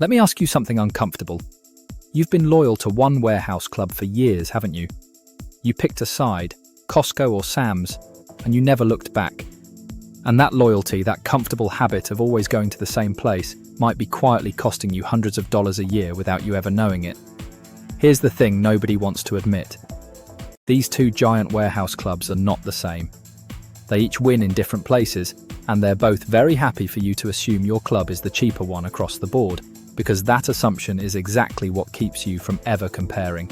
Let me ask you something uncomfortable. You've been loyal to one warehouse club for years, haven't you? You picked a side, Costco or Sam's, and you never looked back. And that loyalty, that comfortable habit of always going to the same place, might be quietly costing you hundreds of dollars a year without you ever knowing it. Here's the thing nobody wants to admit. These two giant warehouse clubs are not the same. They each win in different places, and they're both very happy for you to assume your club is the cheaper one across the board, because that assumption is exactly what keeps you from ever comparing.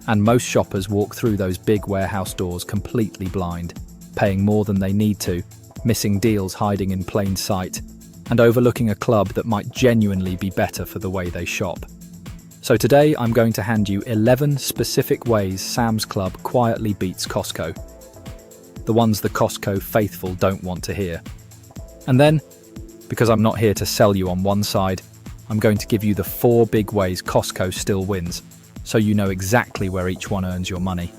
And most shoppers walk through those big warehouse doors completely blind, paying more than they need to, missing deals hiding in plain sight, and overlooking a club that might genuinely be better for the way they shop. So today I'm going to hand you 11 specific ways Sam's Club quietly beats Costco. The ones the Costco faithful don't want to hear. And then, because I'm not here to sell you on one side, I'm going to give you the 4 big ways Costco still wins, so you know exactly where each one earns your money.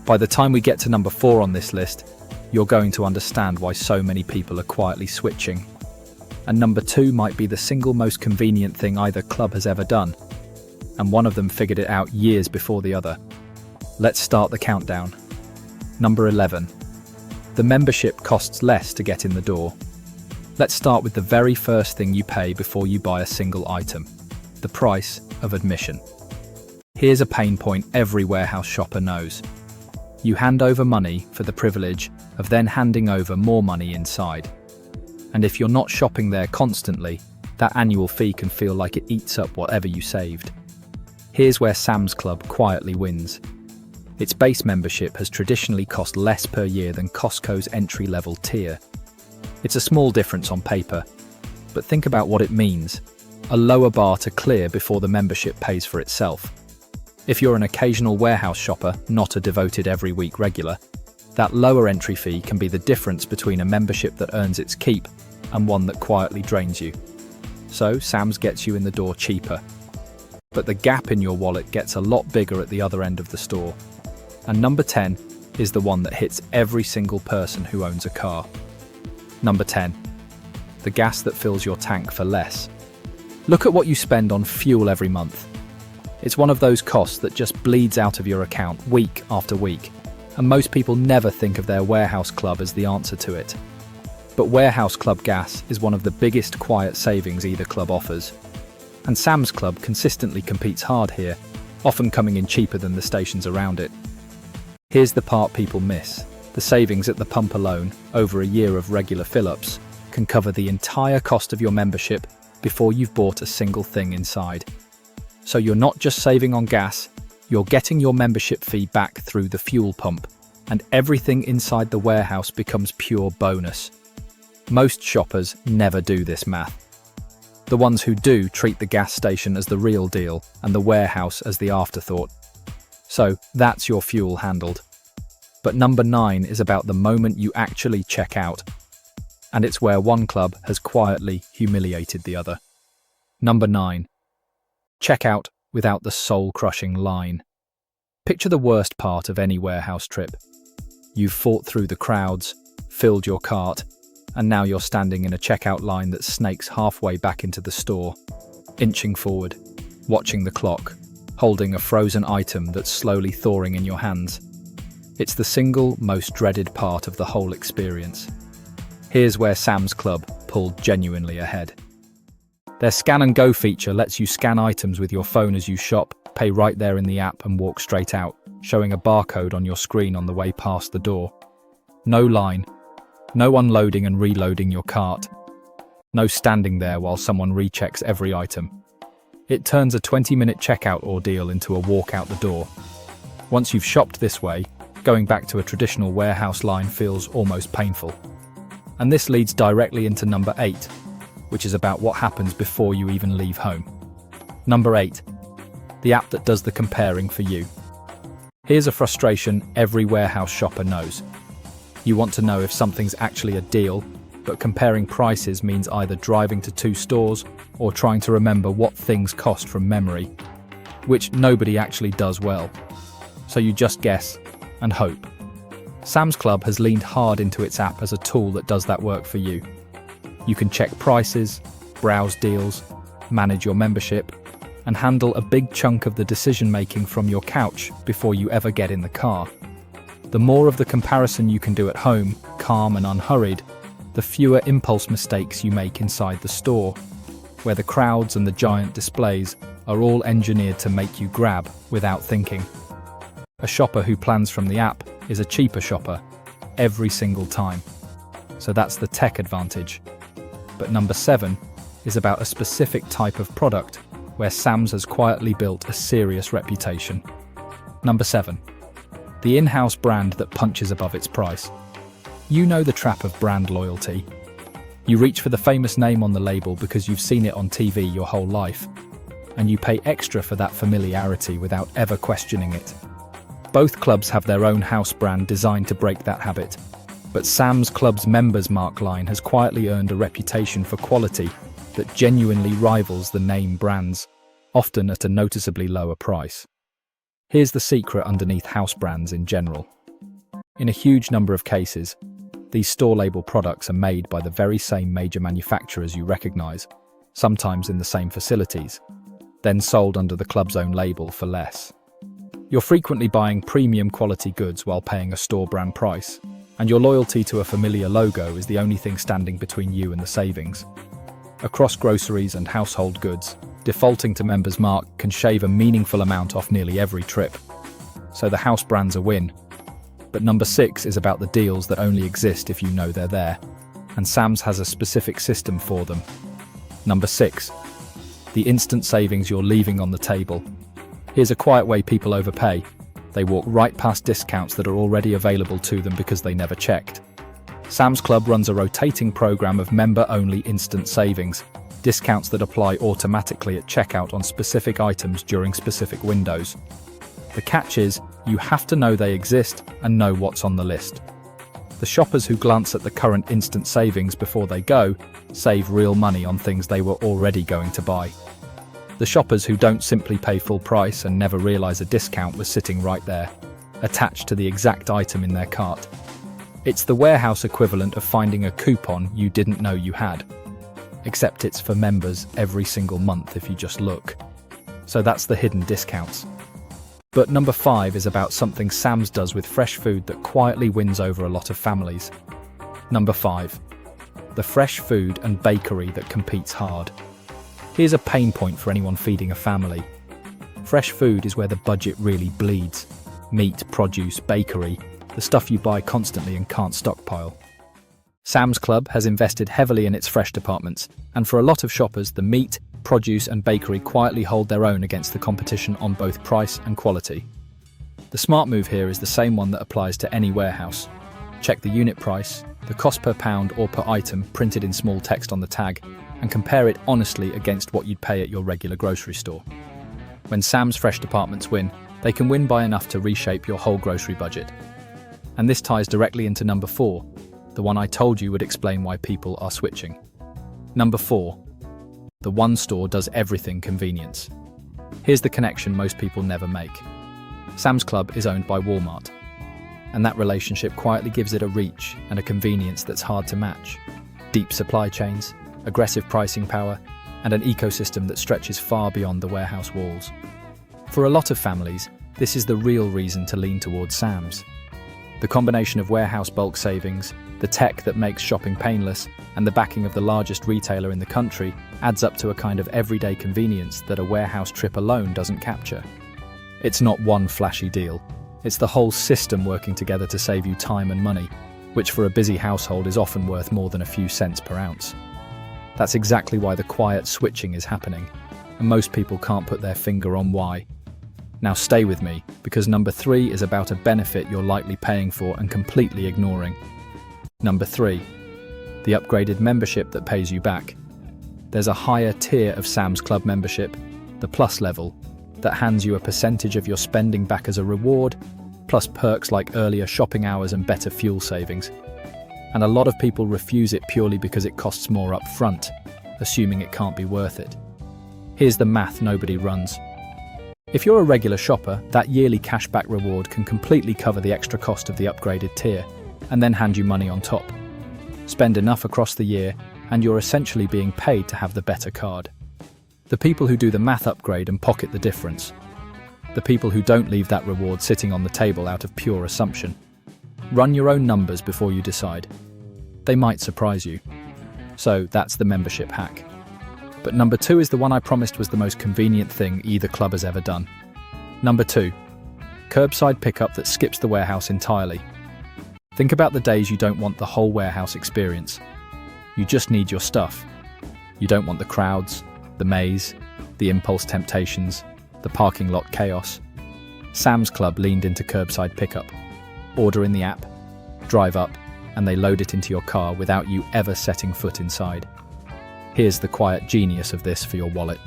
By the time we get to number 4 on this list, you're going to understand why so many people are quietly switching. And number 2 might be the single most convenient thing either club has ever done, and one of them figured it out years before the other. Let's start the countdown. Number 11. The membership costs less to get in the door. Let's start with the very first thing you pay before you buy a single item: the price of admission. Here's a pain point every warehouse shopper knows. You hand over money for the privilege of then handing over more money inside. And if you're not shopping there constantly, that annual fee can feel like it eats up whatever you saved. Here's where Sam's Club quietly wins. Its base membership has traditionally cost less per year than Costco's entry-level tier. It's a small difference on paper, but think about what it means. A lower bar to clear before the membership pays for itself. If you're an occasional warehouse shopper, not a devoted every week regular, that lower entry fee can be the difference between a membership that earns its keep and one that quietly drains you. So Sam's gets you in the door cheaper. But the gap in your wallet gets a lot bigger at the other end of the store. And number 10 is the one that hits every single person who owns a car. Number 10. The gas that fills your tank for less. Look at what you spend on fuel every month. It's one of those costs that just bleeds out of your account week after week, and most people never think of their warehouse club as the answer to it. But warehouse club gas is one of the biggest quiet savings either club offers. And Sam's Club consistently competes hard here, often coming in cheaper than the stations around it. Here's the part people miss. The savings at the pump alone, over a year of regular fill-ups, can cover the entire cost of your membership before you've bought a single thing inside. So you're not just saving on gas, you're getting your membership fee back through the fuel pump, and everything inside the warehouse becomes pure bonus. Most shoppers never do this math. The ones who do treat the gas station as the real deal and the warehouse as the afterthought. So that's your fuel handled. But number 9 is about the moment you actually check out. And it's where one club has quietly humiliated the other. Number 9. Checkout without the soul-crushing line. Picture the worst part of any warehouse trip. You've fought through the crowds, filled your cart, and now you're standing in a checkout line that snakes halfway back into the store, inching forward, watching the clock, holding a frozen item that's slowly thawing in your hands. It's the single most dreaded part of the whole experience. Here's where Sam's Club pulled genuinely ahead. Their Scan and Go feature lets you scan items with your phone as you shop, pay right there in the app and walk straight out, showing a barcode on your screen on the way past the door. No line. No unloading and reloading your cart. No standing there while someone rechecks every item. It turns a 20-minute checkout ordeal into a walk out the door. Once you've shopped this way, going back to a traditional warehouse line feels almost painful. And this leads directly into number 8, which is about what happens before you even leave home. Number 8. The app that does the comparing for you. Here's a frustration every warehouse shopper knows. You want to know if something's actually a deal, but comparing prices means either driving to 2 stores or trying to remember what things cost from memory, which nobody actually does well. So you just guess and hope. Sam's Club has leaned hard into its app as a tool that does that work for you. You can check prices, browse deals, manage your membership, and handle a big chunk of the decision-making from your couch before you ever get in the car. The more of the comparison you can do at home, calm and unhurried, the fewer impulse mistakes you make inside the store, where the crowds and the giant displays are all engineered to make you grab without thinking. A shopper who plans from the app is a cheaper shopper every single time. So that's the tech advantage. But number 7 is about a specific type of product where Sam's has quietly built a serious reputation. Number 7. The in-house brand that punches above its price. You know the trap of brand loyalty. You reach for the famous name on the label because you've seen it on TV your whole life, and you pay extra for that familiarity without ever questioning it. Both clubs have their own house brand designed to break that habit, but Sam's Club's Members Mark line has quietly earned a reputation for quality that genuinely rivals the name brands, often at a noticeably lower price. Here's the secret underneath house brands in general. In a huge number of cases, these store label products are made by the very same major manufacturers you recognize, sometimes in the same facilities, then sold under the club's own label for less. You're frequently buying premium quality goods while paying a store brand price, and your loyalty to a familiar logo is the only thing standing between you and the savings. Across groceries and household goods, defaulting to Members Mark can shave a meaningful amount off nearly every trip. So the house brand's a win. But number 6 is about the deals that only exist if you know they're there, and Sam's has a specific system for them. Number 6. The instant savings you're leaving on the table. Here's a quiet way people overpay. They walk right past discounts that are already available to them because they never checked. Sam's Club runs a rotating program of member-only instant savings, discounts that apply automatically at checkout on specific items during specific windows. The catch is, you have to know they exist and know what's on the list. The shoppers who glance at the current instant savings before they go save real money on things they were already going to buy. The shoppers who don't simply pay full price and never realize a discount was sitting right there, attached to the exact item in their cart. It's the warehouse equivalent of finding a coupon you didn't know you had. Except it's for members every single month if you just look. So that's the hidden discounts. But number 5 is about something Sam's does with fresh food that quietly wins over a lot of families. Number 5. The fresh food and bakery that competes hard. Here's a pain point for anyone feeding a family. Fresh food is where the budget really bleeds. Meat, produce, bakery, the stuff you buy constantly and can't stockpile. Sam's Club has invested heavily in its fresh departments, and for a lot of shoppers, the meat, produce and bakery quietly hold their own against the competition on both price and quality. The smart move here is the same one that applies to any warehouse. Check the unit price, the cost per pound or per item printed in small text on the tag, and compare it honestly against what you'd pay at your regular grocery store. When Sam's fresh departments win, they can win by enough to reshape your whole grocery budget. And this ties directly into number 4, the one I told you would explain why people are switching. Number 4. The one store does everything convenience. Here's the connection most people never make. Sam's Club is owned by Walmart, and that relationship quietly gives it a reach and a convenience that's hard to match. Deep supply chains, aggressive pricing power, and an ecosystem that stretches far beyond the warehouse walls. For a lot of families, this is the real reason to lean towards Sam's. The combination of warehouse bulk savings, the tech that makes shopping painless, and the backing of the largest retailer in the country adds up to a kind of everyday convenience that a warehouse trip alone doesn't capture. It's not one flashy deal. It's the whole system working together to save you time and money, which for a busy household is often worth more than a few cents per ounce. That's exactly why the quiet switching is happening, and most people can't put their finger on why. Now stay with me, because number 3 is about a benefit you're likely paying for and completely ignoring. Number 3. The upgraded membership that pays you back. There's a higher tier of Sam's Club membership, the Plus level, that hands you a percentage of your spending back as a reward, plus perks like earlier shopping hours and better fuel savings. And a lot of people refuse it purely because it costs more up front, assuming it can't be worth it. Here's the math nobody runs. If you're a regular shopper, that yearly cashback reward can completely cover the extra cost of the upgraded tier, and then hand you money on top. Spend enough across the year, and you're essentially being paid to have the better card. The people who do the math upgrade and pocket the difference. The people who don't leave that reward sitting on the table out of pure assumption. Run your own numbers before you decide. They might surprise you. So that's the membership hack. But number 2 is the one I promised was the most convenient thing either club has ever done. Number 2, curbside pickup that skips the warehouse entirely. Think about the days you don't want the whole warehouse experience. You just need your stuff. You don't want the crowds, the maze, the impulse temptations, the parking lot chaos. Sam's Club leaned into curbside pickup. Order in the app, drive up, and they load it into your car without you ever setting foot inside. Here's the quiet genius of this for your wallet.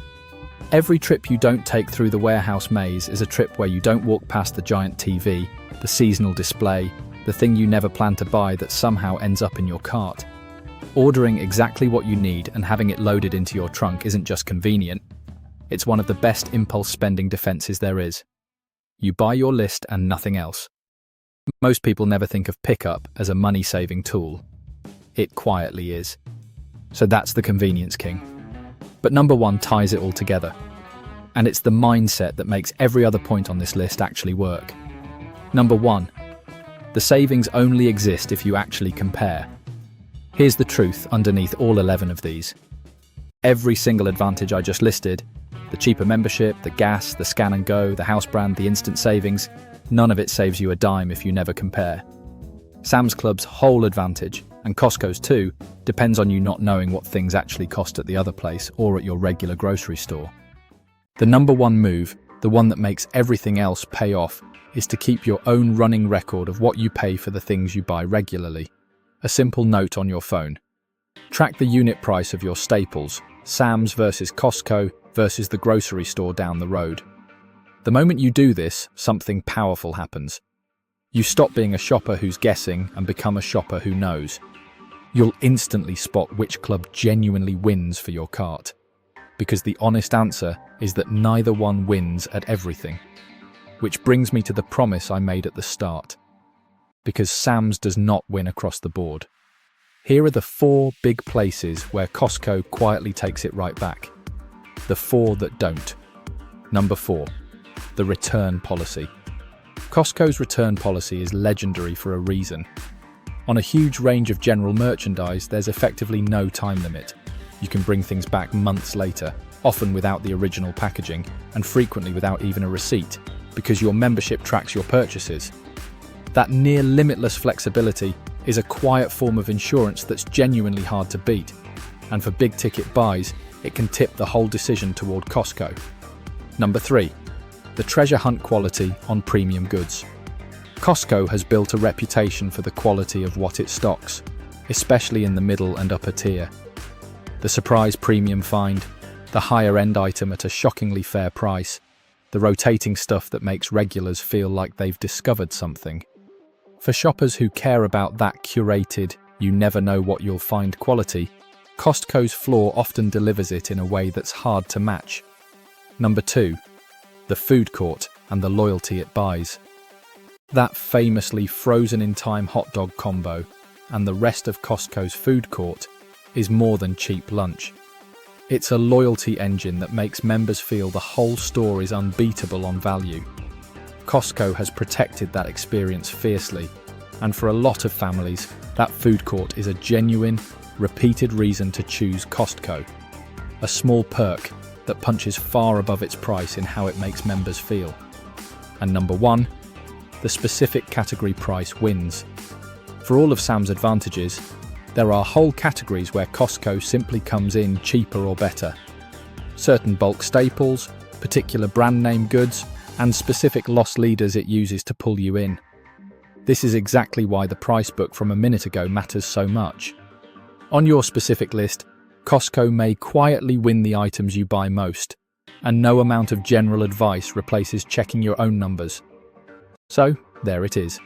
Every trip you don't take through the warehouse maze is a trip where you don't walk past the giant TV, the seasonal display, the thing you never planned to buy that somehow ends up in your cart. Ordering exactly what you need and having it loaded into your trunk isn't just convenient, it's one of the best impulse spending defenses there is. You buy your list and nothing else. Most people never think of pickup as a money-saving tool. It quietly is. So that's the convenience king. But number 1 ties it all together. And it's the mindset that makes every other point on this list actually work. Number 1, the savings only exist if you actually compare. Here's the truth underneath all 11 of these. Every single advantage I just listed, the cheaper membership, the gas, the scan and go, the house brand, the instant savings, none of it saves you a dime if you never compare. Sam's Club's whole advantage, and Costco's too, depends on you not knowing what things actually cost at the other place or at your regular grocery store. The number 1 move, the one that makes everything else pay off, is to keep your own running record of what you pay for the things you buy regularly. A simple note on your phone. Track the unit price of your staples, Sam's versus Costco versus the grocery store down the road. The moment you do this, something powerful happens. You stop being a shopper who's guessing and become a shopper who knows. You'll instantly spot which club genuinely wins for your cart. Because the honest answer is that neither one wins at everything. Which brings me to the promise I made at the start. Because Sam's does not win across the board. Here are the 4 big places where Costco quietly takes it right back. The 4 that don't. Number 4, the return policy. Costco's return policy is legendary for a reason. On a huge range of general merchandise, there's effectively no time limit. You can bring things back months later, often without the original packaging, and frequently without even a receipt, because your membership tracks your purchases. That near limitless flexibility is a quiet form of insurance that's genuinely hard to beat, and for big-ticket buys, it can tip the whole decision toward Costco. Number 3, the treasure hunt quality on premium goods. Costco has built a reputation for the quality of what it stocks, especially in the middle and upper tier. The surprise premium find, the higher-end item at a shockingly fair price, the rotating stuff that makes regulars feel like they've discovered something. For shoppers who care about that curated, you never know what you'll find quality, Costco's floor often delivers it in a way that's hard to match. Number 2, the food court and the loyalty it buys. That famously frozen-in-time hot dog combo and the rest of Costco's food court is more than cheap lunch. It's a loyalty engine that makes members feel the whole store is unbeatable on value. Costco has protected that experience fiercely, and for a lot of families, that food court is a genuine, repeated reason to choose Costco. A small perk that punches far above its price in how it makes members feel. And number 1, the specific category price wins. For all of Sam's advantages, there are whole categories where Costco simply comes in cheaper or better. Certain bulk staples, particular brand name goods, and specific loss leaders it uses to pull you in. This is exactly why the price book from a minute ago matters so much. On your specific list, Costco may quietly win the items you buy most, and no amount of general advice replaces checking your own numbers. So, there it is.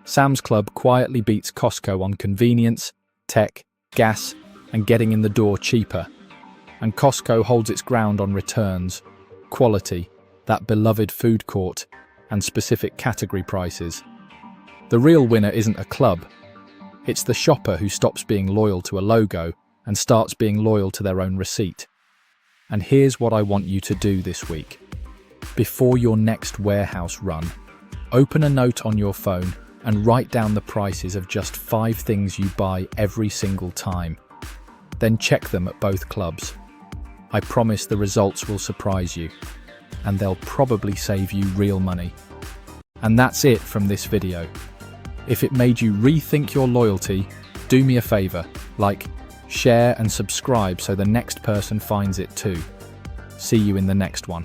Sam's Club quietly beats Costco on convenience, tech, gas, and getting in the door cheaper. And Costco holds its ground on returns, quality, that beloved food court, and specific category prices. The real winner isn't a club. It's the shopper who stops being loyal to a logo and starts being loyal to their own receipt. And here's what I want you to do this week. Before your next warehouse run, open a note on your phone and write down the prices of just 5 things you buy every single time. Then check them at both clubs. I promise the results will surprise you, and they'll probably save you real money. And that's it from this video. If it made you rethink your loyalty, do me a favor, like, share and subscribe so the next person finds it too. See you in the next one.